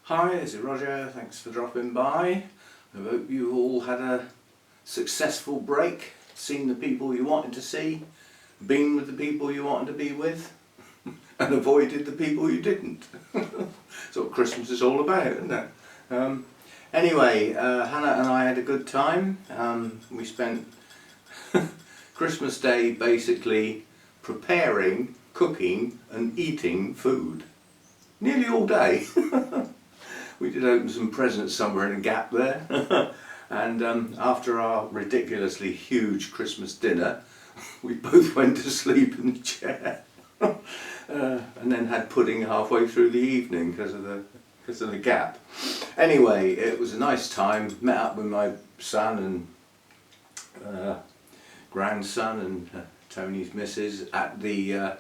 Hi, this is Roger. Thanks for dropping by. I hope you all had a successful break, seen the people you wanted to see, been with the people you wanted to be with, and avoided the people you didn't. That's what Christmas is all about, isn't it? Anyway, Hannah and I had a good time. We spent Christmas Day basically preparing, cooking and eating food. Nearly all day. We did open some presents somewhere in a gap there. And after our ridiculously huge Christmas dinner, we both went to sleep in the chair. And then had pudding halfway through the evening because of the gap. Anyway, it was a nice time. Met up with my son and grandson and Tony's missus at the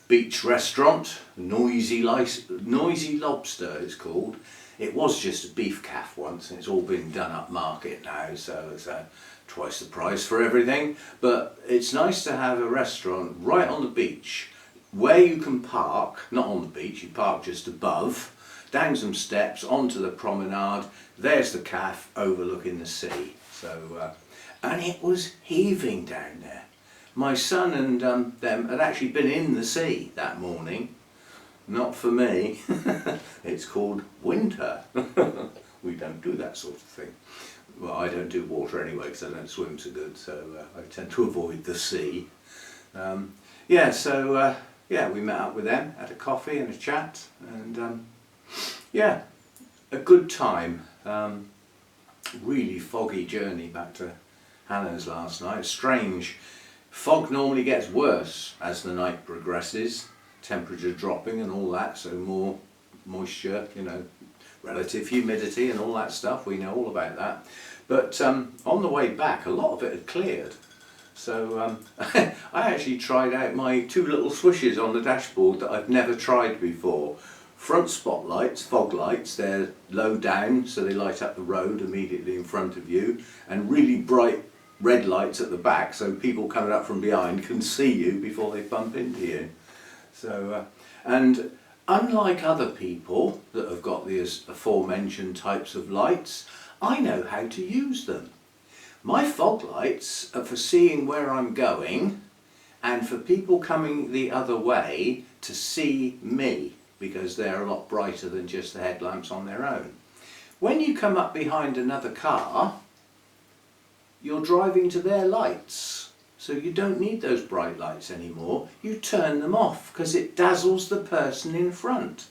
beach restaurant. Noisy Lobster it's called. It was just a beef calf once, and it's all been done up market now, so it's twice the price for everything. But it's nice to have a restaurant right on the beach where you can park, not on the beach, you park just above, down some steps onto the promenade. There's the calf overlooking the sea. So and it was heaving down there. My son and them had actually been in the sea that morning. Not for me. It's called winter. We don't do that sort of thing. Well, I don't do water anyway because I don't swim so good, so I tend to avoid the sea. Yeah, we met up with them, had a coffee and a chat, and yeah, a good time. Really foggy journey back to Hannah's last night. Strange. Fog normally gets worse as the night progresses. Temperature dropping and all that, so more moisture, relative humidity and all that stuff. We know all about that. But on the way back, a lot of it had cleared. So I actually tried out my two little swishes on the dashboard that I've never tried before. Front spotlights, fog lights, they're low down, so they light up the road immediately in front of you, and really bright red lights at the back, so people coming up from behind can see you before they bump into you. So, and unlike other people that have got these aforementioned types of lights, I know how to use them. My fog lights are for seeing where I'm going and for people coming the other way to see me, because they're a lot brighter than just the headlamps on their own. When you come up behind another car, you're driving to their lights. So you don't need those bright lights anymore. You turn them off because it dazzles the person in front.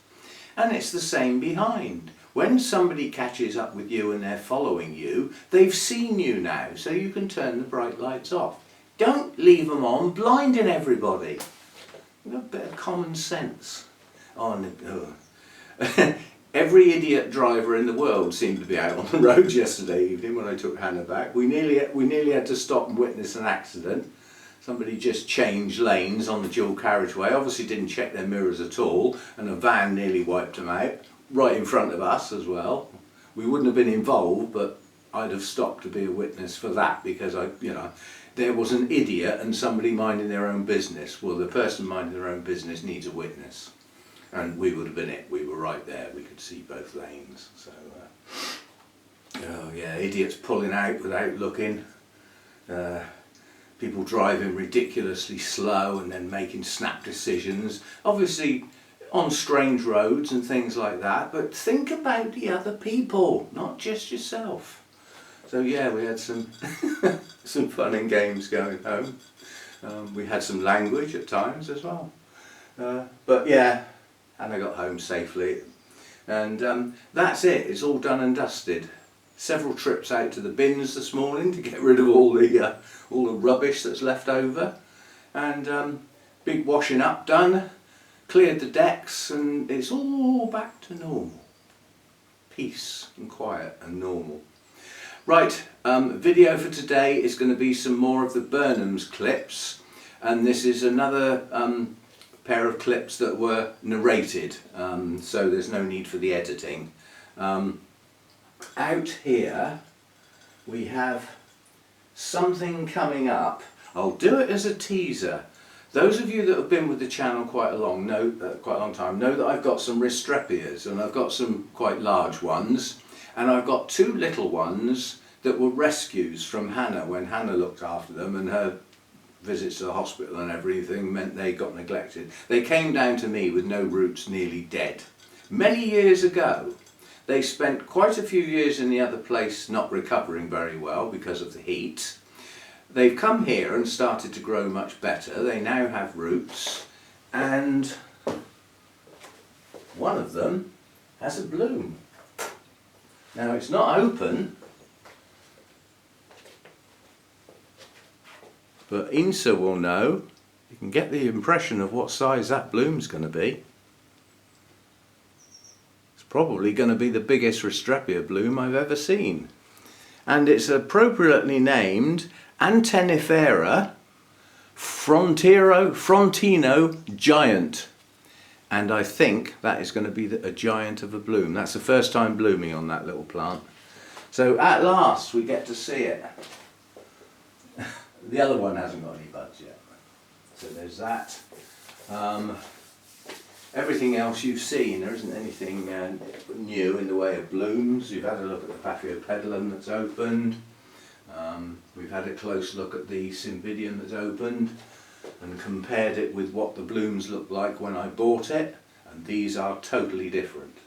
And it's the same behind. When somebody catches up with you and they're following you, they've seen you now, so you can turn the bright lights off. Don't leave them on, blinding everybody. A bit of common sense. Every idiot driver in the world seemed to be out on the roads yesterday evening when I took Hannah back. We nearly had to stop and witness an accident. Somebody just changed lanes on the dual carriageway, obviously didn't check their mirrors at all, and a van nearly wiped them out, right in front of us as well. We wouldn't have been involved, but I'd have stopped to be a witness for that, because there was an idiot and somebody minding their own business. Well, the person minding their own business needs a witness. And we would have been it. We were right there. We could see both lanes. So, oh yeah, idiots pulling out without looking. People driving ridiculously slow and then making snap decisions. Obviously on strange roads and things like that. But think about the other people, not just yourself. So yeah, we had some some fun and games going home. We had some language at times as well. But yeah. And I got home safely, and that's it. It's all done and dusted. Several trips out to the bins this morning to get rid of all the rubbish that's left over, and big washing up done. Cleared the decks, and it's all back to normal. Peace and quiet and normal. Right, video for today is going to be some more of the Burnhams clips, and this is another pair of clips that were narrated, so there's no need for the editing. Out here we have something coming up. I'll do it as a teaser. Those of you that have been with the channel quite a long time know that I've got some Restrepias, and I've got some quite large ones, and I've got two little ones that were rescues from Hannah when Hannah looked after them, and her visits to the hospital and everything meant they got neglected. They came down to me with no roots, nearly dead. Many years ago. They spent quite a few years in the other place not recovering very well because of the heat. They've come here and started to grow much better. They now have roots, and one of them has a bloom. Now it's not open, but Insa will know. You can get the impression of what size that bloom's going to be. Probably going to be the biggest Restrepia bloom I've ever seen. And it's appropriately named Antenifera Frontino Giant. And I think that is going to be a giant of a bloom. That's the first time blooming on that little plant. So at last we get to see it. The other one hasn't got any buds yet. So there's that. Everything else you've seen, there isn't anything new in the way of blooms. You've had a look at the Paphiopedilum that's opened. We've had a close look at the Cymbidium that's opened and compared it with what the blooms looked like when I bought it, and these are totally different.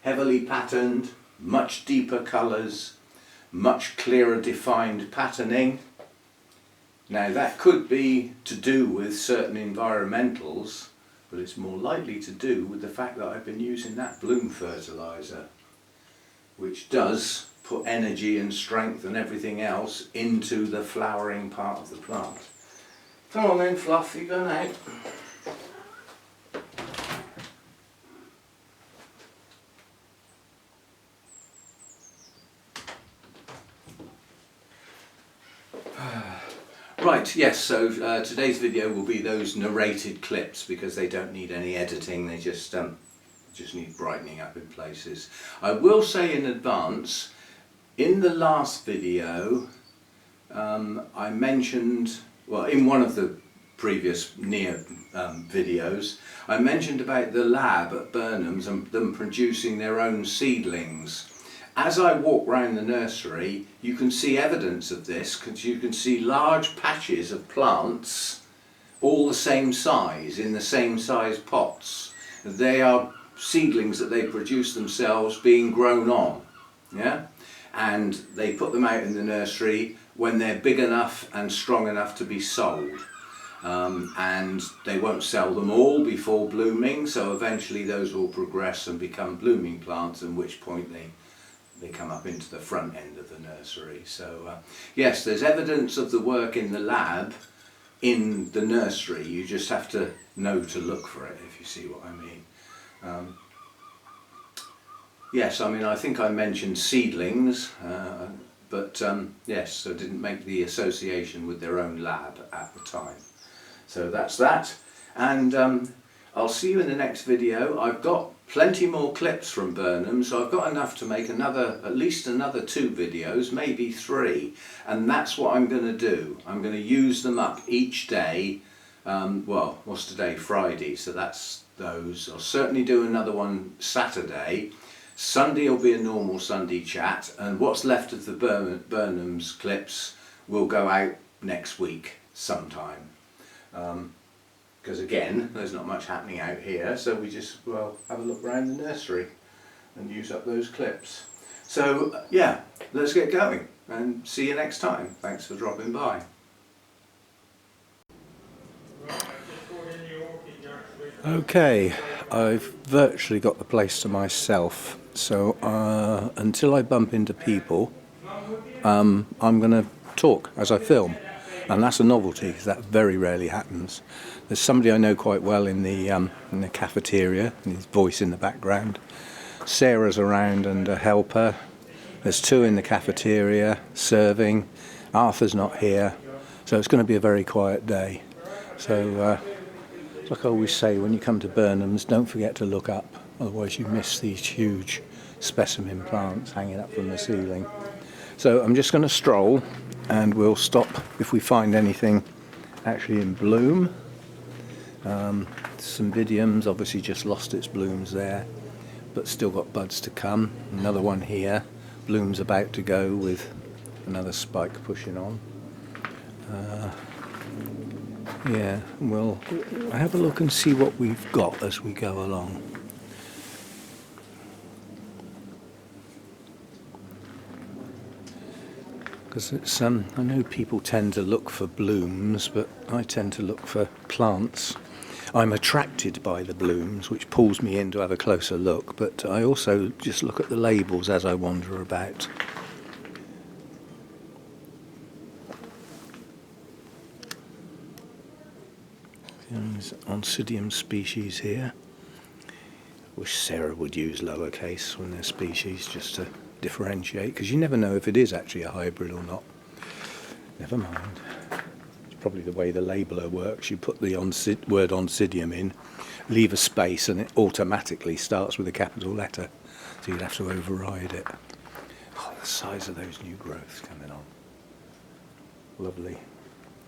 Heavily patterned, much deeper colours, much clearer defined patterning. Now that could be to do with certain environmentals, but it's more likely to do with the fact that I've been using that bloom fertiliser, which does put energy and strength and everything else into the flowering part of the plant. Come on then, Fluff, you're going out. Right, yes, so today's video will be those narrated clips because they don't need any editing, they just need brightening up in places. I will say in advance, in the last video I mentioned, well, in one of the previous videos, I mentioned about the lab at Burnhams and them producing their own seedlings. As I walk round the nursery, you can see evidence of this because you can see large patches of plants, all the same size, in the same size pots. They are seedlings that they produce themselves being grown on, yeah? And they put them out in the nursery when they're big enough and strong enough to be sold. And they won't sell them all before blooming, so eventually those will progress and become blooming plants, at which point they come up into the front end of the nursery. So yes, there's evidence of the work in the lab in the nursery. You just have to know to look for it, if you see what I mean. Yes, I mean, I think I mentioned seedlings, but yes, I didn't make the association with their own lab at the time. So that's that, and I'll see you in the next video. I've got plenty more clips from Burnham, so I've got enough to make at least another 2 videos, maybe 3, and that's what I'm going to do. I'm going to use them up each day. Well, what's today? Friday, so that's those. I'll certainly do another one Saturday. Sunday will be a normal Sunday chat, and what's left of the Burnham's clips will go out next week sometime. Because again, there's not much happening out here, so we just, well, have a look around the nursery and use up those clips. So yeah, let's get going and see you next time. Thanks for dropping by. Okay, I've virtually got the place to myself, so until I bump into people, I'm going to talk as I film. And that's a novelty, because that very rarely happens. There's somebody I know quite well in the cafeteria, and his voice in the background. Sarah's around and a helper. There's 2 in the cafeteria serving. Arthur's not here, so it's going to be a very quiet day. So, like I always say, when you come to Burnham's, don't forget to look up, otherwise you miss these huge specimen plants hanging up from the ceiling. So I'm just going to stroll, and we'll stop if we find anything actually in bloom. Cymbidium's obviously just lost its blooms there, but still got buds to come. Another one here, blooms about to go with another spike pushing on. Yeah, we'll have a look and see what we've got as we go along. Because it's I know people tend to look for blooms, but I tend to look for plants. I'm attracted by the blooms, which pulls me in to have a closer look, but I also just look at the labels as I wander about. There's Oncidium species here. Wish Sarah would use lowercase when they're species, just to differentiate, because you never know if it is actually a hybrid or not. Never mind. It's probably the way the labeler works. You put the word Oncidium in, leave a space, and it automatically starts with a capital letter, so you'd have to override it. Oh, the size of those new growths coming on. Lovely.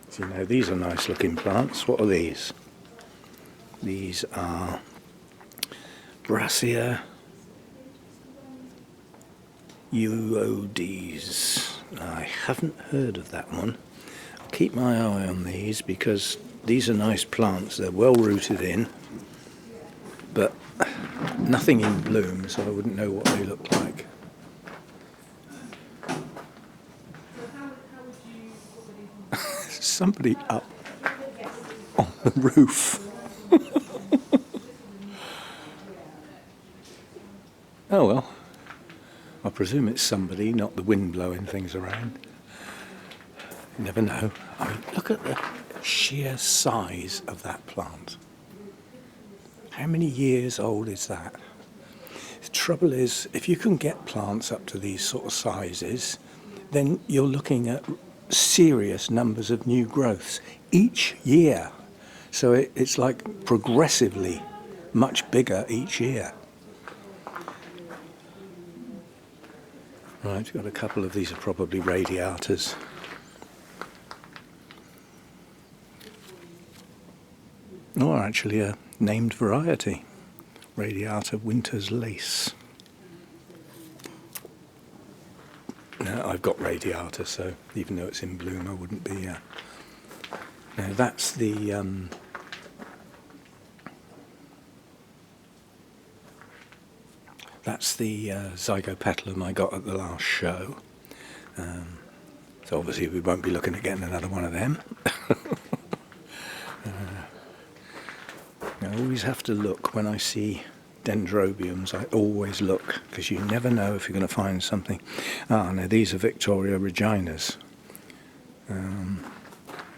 So, you know, these are nice looking plants. What are these? These are Brassia uodes. I haven't heard of that one. I'll keep my eye on these because these are nice plants. They're well rooted in, but nothing in bloom, so I wouldn't know what they look like. Somebody up on the roof. Oh well, I presume it's somebody, not the wind blowing things around. You never know. I mean, look at the sheer size of that plant. How many years old is that? The trouble is, if you can get plants up to these sort of sizes, then you're looking at serious numbers of new growths each year. So it's like progressively much bigger each year. Right, we've got a couple of these are probably radiatas. Or actually a named variety, Radiata Winter's Lace. No, I've got radiata, so even though it's in bloom, I wouldn't be. Now that's the Zygopetalum I got at the last show. So obviously we won't be looking at getting another one of them. I always have to look when I see dendrobiums. I always look, because you never know if you're going to find something. Now these are Victoria reginas.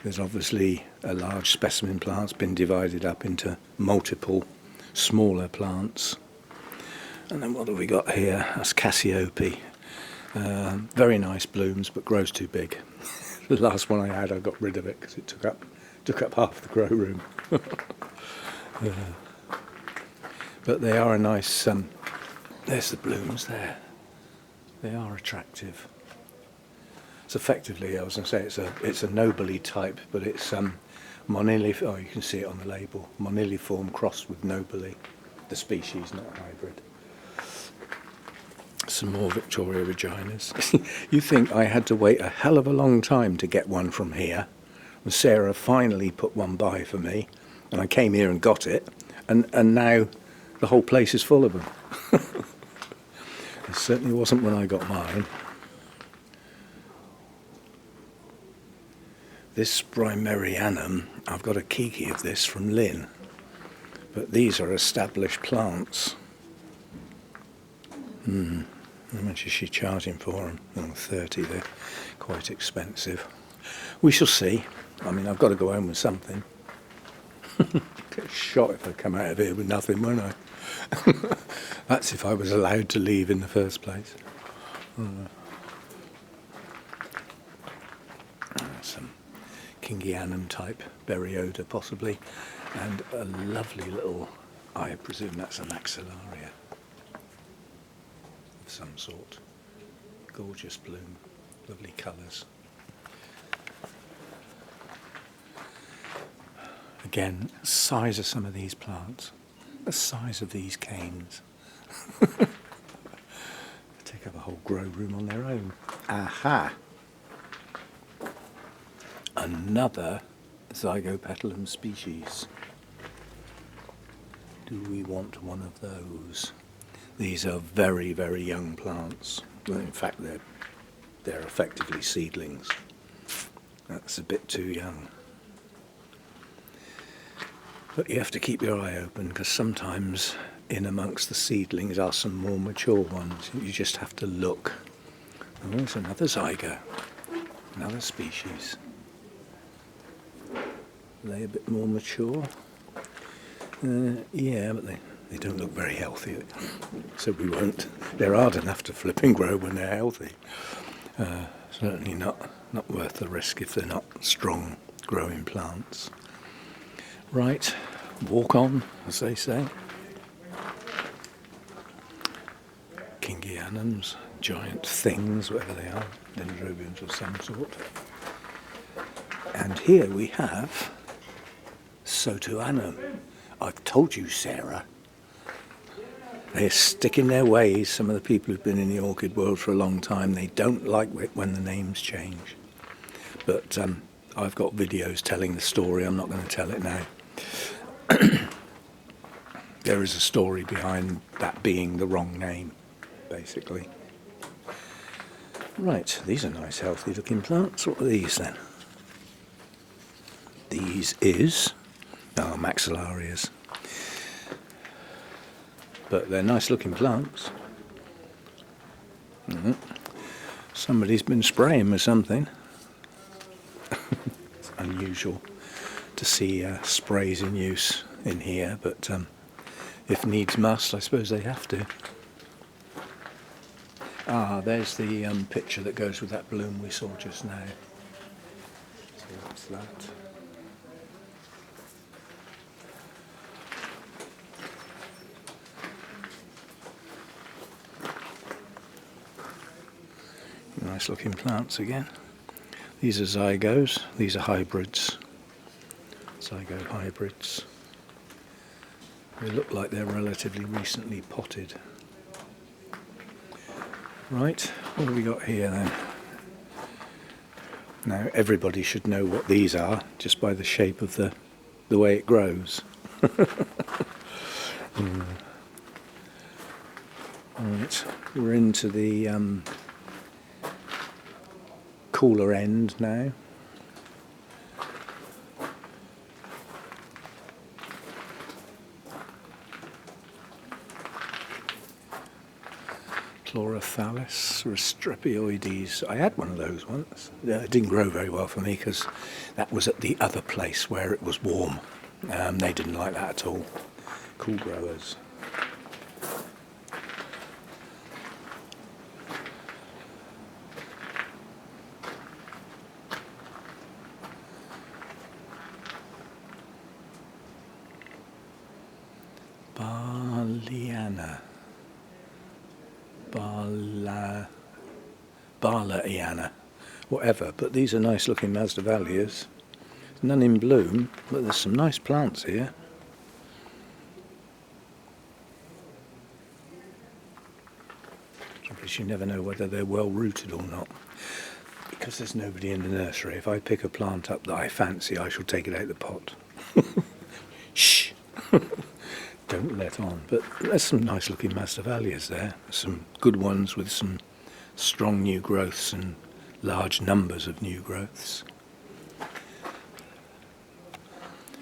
There's obviously a large specimen plant's been divided up into multiple smaller plants. And then what have we got here? That's Cassiope. Very nice blooms, but grows too big. The last one I had, I got rid of it because it took up half the grow room. But they are a nice. There's the blooms there. They are attractive. It's effectively, I was going to say, it's a nobile type, but it's moniliform. Oh, you can see it on the label. Moniliform crossed with nobile, the species, not hybrid. Some more Victoria reginas. You think I had to wait a hell of a long time to get one from here, and Sarah finally put one by for me, and I came here and got it, and now the whole place is full of them. It certainly wasn't when I got mine. This Brymerianum, I've got a kiki of this from Lynn, but these are established plants. How much is she charging for them? Oh, 30, they're quite expensive. We shall see. I mean, I've got to go home with something. Get shot if I come out of here with nothing, won't I? That's if I was allowed to leave in the first place. Some Kingianum type Berryoda possibly, and a lovely little, I presume that's an Axillaria of some sort. Gorgeous bloom, lovely colours. Again, size of some of these plants, the size of these canes. Take up a whole grow room on their own. Aha! Another Zygopetalum species. Do we want one of those? These are very, very young plants. Well, in fact, they're effectively seedlings. That's a bit too young. But you have to keep your eye open, because sometimes in amongst the seedlings are some more mature ones. You just have to look. Oh, there's another zygo, another species. Are they a bit more mature? Yeah, but they don't look very healthy, so we won't. They're hard enough to flip and grow when they're healthy. Certainly not worth the risk if they're not strong growing plants. Right, walk on, as they say. Kingianums, giant things, whatever they are, dendrobiums of some sort. And here we have Sotoanum. I've told you, Sarah. They're stuck in their ways. Some of the people who've been in the orchid world for a long time, they don't like it when the names change. But I've got videos telling the story. I'm not going to tell it now. There is a story behind that being the wrong name, basically. Right, these are nice, healthy looking plants. What are these then? These is maxillarias. But they're nice looking plants. Somebody's been spraying with something. It's unusual to see sprays in use in here, but if needs must, I suppose they have to. There's the picture that goes with that bloom we saw just now. So what's that? Nice looking plants again. These are zygos, these are hybrids. Zygo hybrids. They look like they're relatively recently potted. Right, what have we got here then? Now everybody should know what these are just by the shape of the way it grows. Right, we're into the cooler end now. Chlorophyllus restrepioides. I had one of those once. It didn't grow very well for me because that was at the other place where it was warm. They didn't like that at all. Cool growers. Barlaiana, whatever, but these are nice looking Masdevallias. None in bloom, but there's some nice plants here. Because you never know whether they're well rooted or not. Because there's nobody in the nursery, if I pick a plant up that I fancy, I shall take it out of the pot. Shh! Don't let on. But there's some nice looking Masdevallias there. Some good ones with some strong new growths and large numbers of new growths.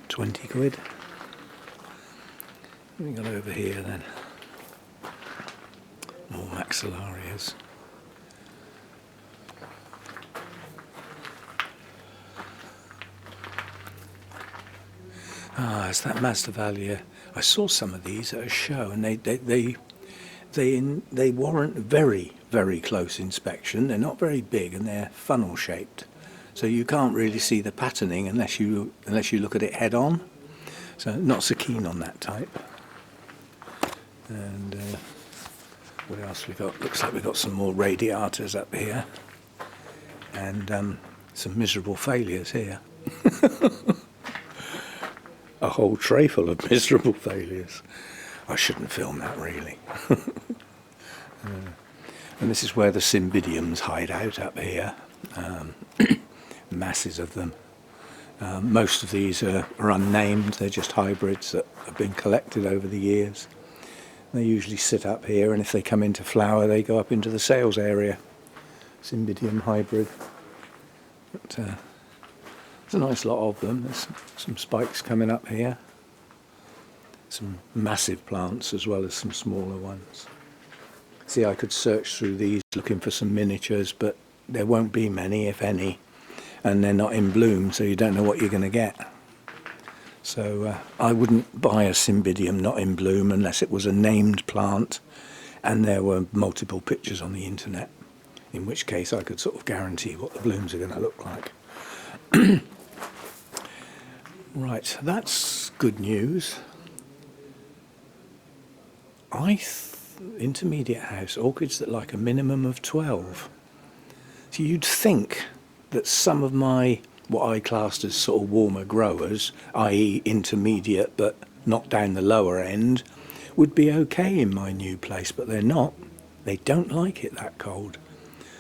20 quid. What have we got over here then? More maxillarias. It's that Masdevallia. I saw some of these at a show, and they warrant very, very close inspection. They're not very big, and they're funnel shaped, so you can't really see the patterning unless you look at it head on. So not so keen on that type. And what else we got? Looks like we've got some more radiatas up here, and some miserable failures here. a whole tray full of miserable failures. I shouldn't film that really. And this is where the cymbidiums hide out up here. Masses of them. Most of these are unnamed, they're just hybrids that have been collected over the years. They usually sit up here, and if they come into flower they go up into the sales area. Cymbidium hybrid. But, there's a nice lot of them. There's some spikes coming up here. Some massive plants as well as some smaller ones. See, I could search through these looking for some miniatures, but there won't be many, if any. And they're not in bloom, so you don't know what you're going to get. So I wouldn't buy a cymbidium not in bloom unless it was a named plant and there were multiple pictures on the internet, in which case I could sort of guarantee what the blooms are going to look like. Right, that's good news. Intermediate house, orchids that like a minimum of 12. So you'd think that some of my, what I classed as sort of warmer growers, i.e. intermediate but not down the lower end, would be okay in my new place, but they're not. They don't like it that cold.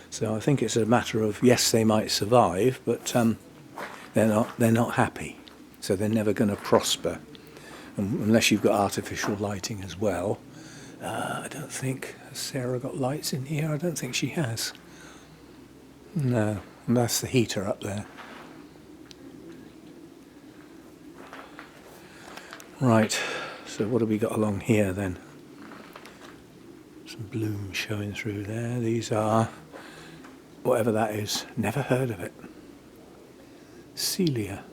So I think it's a matter of, yes, they might survive, but they're not happy. So they're never going to prosper. Unless you've got artificial lighting as well. I don't think, has Sarah got lights in here? I don't think she has. No. And that's the heater up there. Right, so what have we got along here then? Some bloom showing through there. These are, whatever that is, never heard of it. Celia.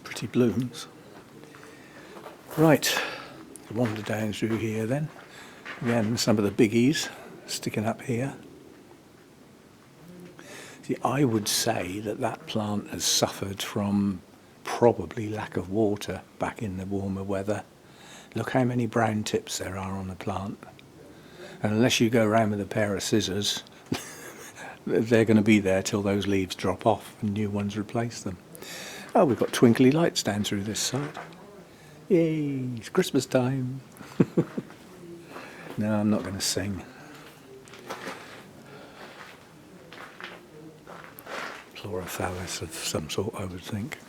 Pretty blooms. Right, wander down through here then. Again, some of the biggies sticking up here. See, I would say that plant has suffered from probably lack of water back in the warmer weather. Look how many brown tips there are on the plant. And unless you go around with a pair of scissors, they're going to be there till those leaves drop off and new ones replace them. Oh, we've got twinkly lights down through this side. Yay, it's Christmas time. No, I'm not going to sing. Chlorophyllus of some sort, I would think.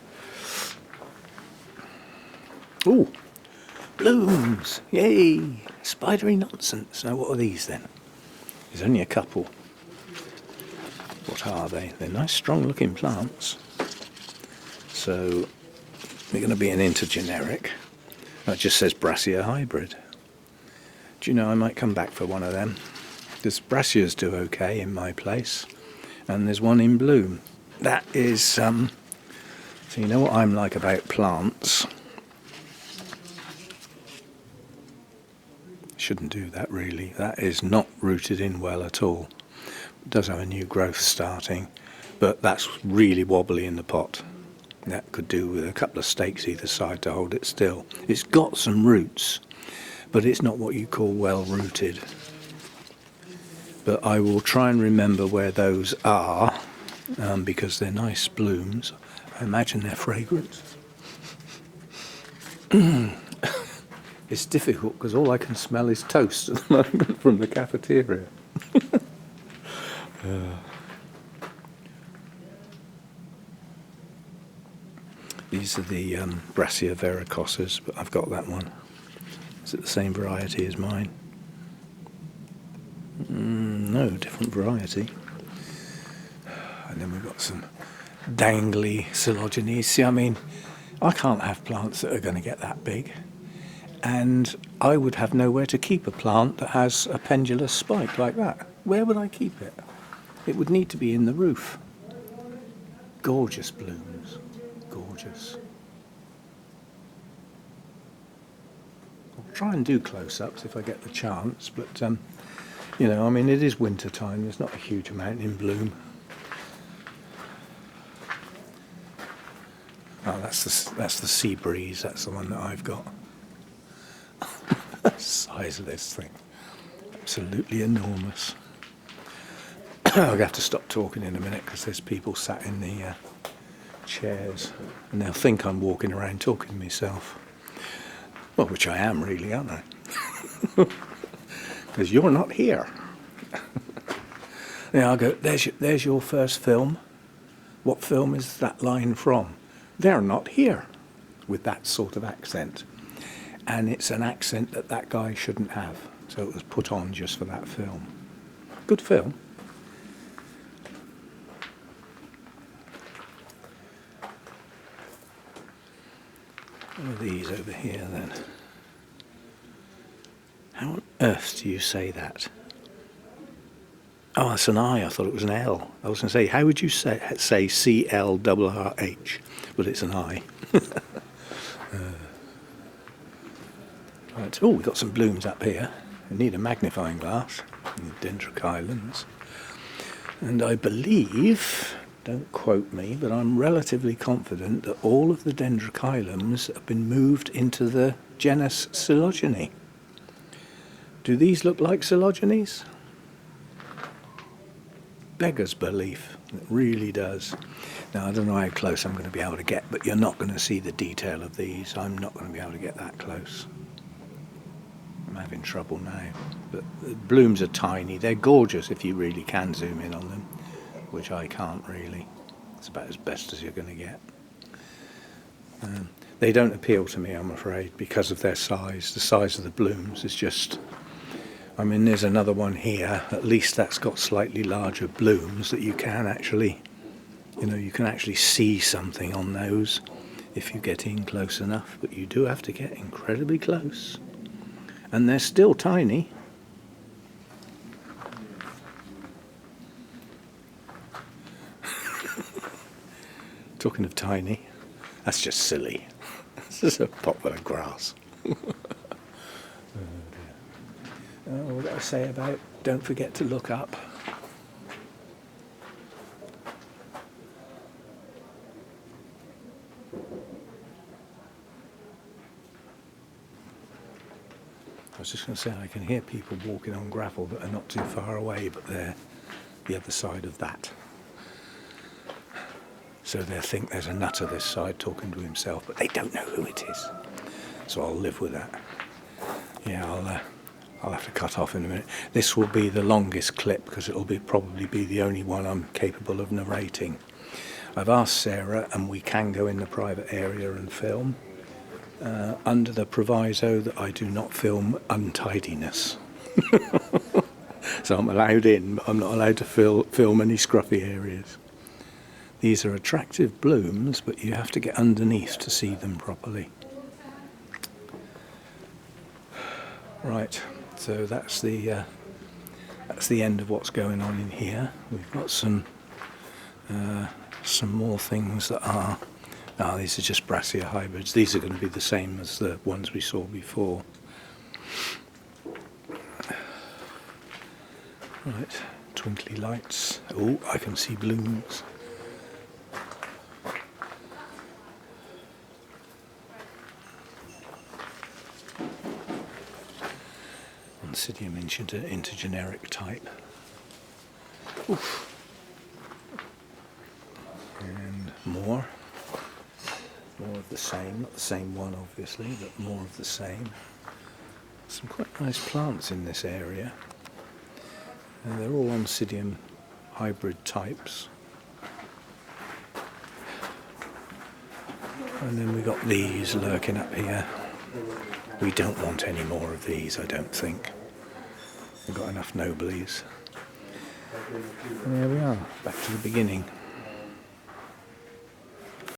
Ooh, blooms! Yay! Spidery nonsense. Now, what are these then? There's only a couple. What are they? They're nice, strong-looking plants. So they're going to be an intergeneric. That just says Brassia hybrid. Do you know, I might come back for one of them. Because Brassias do okay in my place. And there's one in bloom. That is, so you know what I'm like about plants. Shouldn't do that really. That is not rooted in well at all. It does have a new growth starting, but that's really wobbly in the pot. That could do with a couple of stakes either side to hold it still. It's got some roots, but it's not what you call well rooted. But I will try and remember where those are, because they're nice blooms. I imagine they're fragrant. It's difficult because all I can smell is toast at the moment from the cafeteria. These are the Brassia verrucosas, but I've got that one. Is it the same variety as mine? No, different variety. And then we've got some dangly cotyledons. See, I mean, I can't have plants that are going to get that big. And I would have nowhere to keep a plant that has a pendulous spike like that. Where would I keep it? It would need to be in the roof. Gorgeous blooms. Gorgeous. I'll try and do close-ups if I get the chance, but you know, I mean, it is winter time. There's not a huge amount in bloom. Oh, that's the sea breeze. That's the one that I've got. The size of this thing, absolutely enormous. I'll have to stop talking in a minute because there's people sat in the chairs, and they'll think I'm walking around talking to myself. Well, which I am really, aren't I? Because you're not here. Now I'll go, there's your first film. What film is that line from? They're not here, with that sort of accent. And it's an accent that that guy shouldn't have. So it was put on just for that film. Good film. What are these over here then? How on earth do you say that? Oh, that's an I. I thought it was an L. I was going to say, how would you say C-L-R-R-H? But it's an I. Right. Oh, we've got some blooms up here. I need a magnifying glass in the dendrocylons. And I believe, don't quote me, but I'm relatively confident that all of the dendrocylons have been moved into the genus Coelogene. Do these look like Coelogenes? Beggars belief. It really does. Now, I don't know how close I'm going to be able to get, but you're not going to see the detail of these. I'm not going to be able to get that close. I'm having trouble now. But the blooms are tiny. They're gorgeous if you really can zoom in on them, which I can't really. It's about as best as you're going to get. They don't appeal to me, I'm afraid, because of their size. The size of the blooms is just... I mean, there's another one here. At least that's got slightly larger blooms that you can actually, you can actually see something on those if you get in close enough. But you do have to get incredibly close. And they're still tiny. Talking of tiny, that's just silly. This is a pot full of grass. What did I say about don't forget to look up? I was just going to say I can hear people walking on gravel that are not too far away, but they're the other side of that. So they think there's a nutter this side talking to himself, but they don't know who it is. So I'll live with that. Yeah, I'll have to cut off in a minute. This will be the longest clip because it'll probably be the only one I'm capable of narrating. I've asked Sarah, and we can go in the private area and film under the proviso that I do not film untidiness. So I'm allowed in, but I'm not allowed to film any scruffy areas. These are attractive blooms, but you have to get underneath to see them properly. Right. So that's the end of what's going on in here. We've got some more things that are. These are just Brassica hybrids. These are going to be the same as the ones we saw before. Right, twinkly lights. Oh, I can see blooms. Oncidium intergeneric type. Oof. And more of the same, not the same one obviously, but more of the same. Some quite nice plants in this area. And they're all Oncidium hybrid types. And then we got these lurking up here. We don't want any more of these, I don't think. We've got enough Noblies. And there we are, back to the beginning.